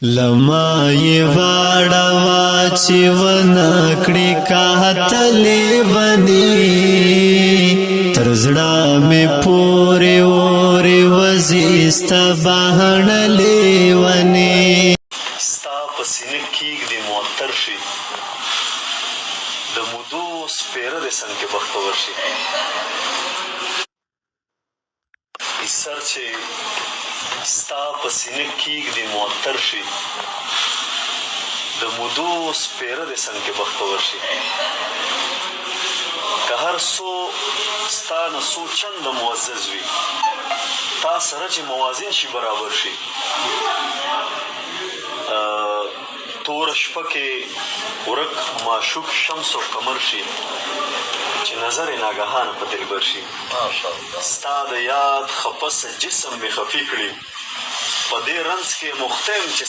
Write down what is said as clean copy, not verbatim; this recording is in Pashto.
لما یې واړه چې ونکړې کاتلې ونې تر زړه مې پورې اورې وځي ستا بهڼلې ونې ستا په سینه کېږدي معطر شي د مودو سپېره دې څنګ کې بختور شي سر چې ستا په سینه کېږدي معطر شي د مودو سپېره دې څنګ کې بختور شي که هر څو ستا نه څو چنده معزز وي تا سره چې موازین شي برابر شي توره شپه کې ورک معشوق شمس و قمر شي چې نظر ناګهانه په دلبر شي ستا د یاد خپس جسم مې خفي کړي په دې رنځ کې مختم چې